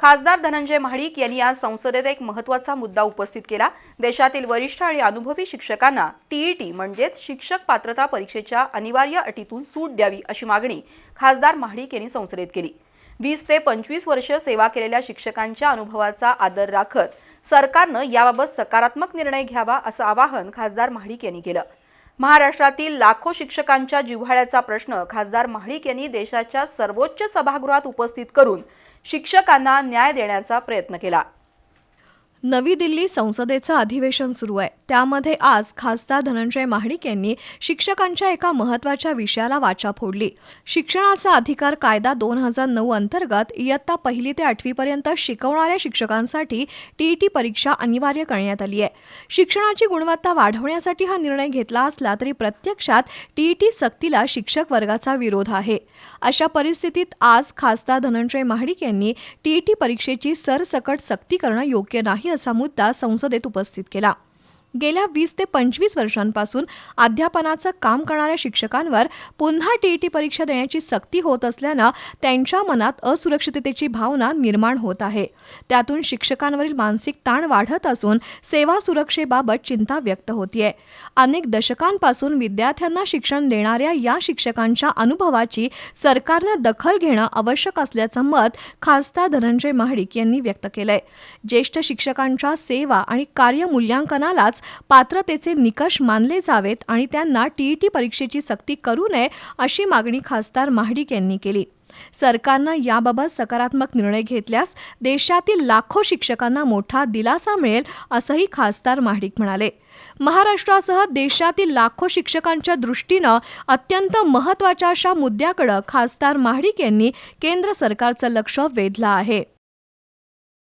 खासदार धनंजय महाडिक यांनी आज संसदेत एक महत्त्वाचा मुद्दा उपस्थित केला। देशातील वरिष्ठ आणि अनुभवी शिक्षकांना टीईटी म्हणजेच शिक्षक पात्रता परीक्षेच्या अनिवार्य अटीतून सूट द्यावी अशी मागणी खासदार महाडिक यांनी संसदेत केली। 20 ते 25 वर्ष सेवा केलेल्या शिक्षकांच्या अनुभवाचा आदर राखत सरकारनं याबाबत सकारात्मक निर्णय घ्यावा असं आवाहन खासदार महाडिक यांनी केलं। महाराष्ट्रातील लाखो शिक्षकांच्या जिव्हाळ्याचा प्रश्न खासदार महाडिक यांनी देशाच्या सर्वोच्च सभागृहात उपस्थित करून शिक्षकांना न्याय देण्याचा प्रयत्न केला। नवी दिल्ली संसदेचं अधिवेशन सुरू आहे। त्यामध्ये आज खासदार धनंजय महाडिक यांनी शिक्षकांच्या एका महत्त्वाच्या विषयाला वाचा फोडली। शिक्षणाचा अधिकार कायदा 2009 अंतर्गत इयत्ता 1ली ते 8वी पर्यंत शिकवणाऱ्या शिक्षकांसाठी टीईटी परीक्षा अनिवार्य करण्यात आली आहे। शिक्षणाची गुणवत्ता वाढवण्यासाठी हा निर्णय घेतला असला तरी प्रत्यक्षात टीईटी सक्तीला शिक्षक वर्गाचा विरोध आहे। अशा परिस्थितीत आज खासदार धनंजय महाडिक यांनी टीईटी परीक्षेची सरसकट सक्ती करणं योग्य नाही असा मुद्दा संसदेत उपस्थित केला। गेल्या 20 ते 25 वर्षांपासून अध्यापनाचं काम करणाऱ्या शिक्षकांवर पुन्हा टीईटी परीक्षा देण्याची सक्ती होत असल्यानं त्यांच्या मनात असुरक्षिततेची भावना निर्माण होत आहे। त्यातून शिक्षकांवरील मानसिक ताण वाढत असून सेवा सुरक्षेबाबत चिंता व्यक्त होतीये। अनेक दशकांपासून विद्यार्थ्यांना शिक्षण देणाऱ्या या शिक्षकांच्या अनुभवाची सरकारनं दखल घेणं आवश्यक असल्याचं मत खासदार धनंजय महाडिक यांनी व्यक्त केलंय। ज्येष्ठ शिक्षकांच्या सेवा आणि कार्य मूल्यांकनालाच पात्रतेचे निकष मानले जावेत आणि त्यांना टीईटी परीक्षेची सक्ती करू नये अशी मागणी खासदार महाडिक यांनी केली। सरकारनं याबाबत सकारात्मक निर्णय घेतल्यास देशातील लाखो शिक्षकांना मोठा दिलासा मिळेल असंही खासदार महाडिक म्हणाले। महाराष्ट्रासह देशातील लाखो शिक्षकांच्या दृष्टीनं अत्यंत महत्त्वाच्या अशा मुद्द्याकडे खासदार महाडिक यांनी केंद्र सरकारचं लक्ष वेधलं आहे।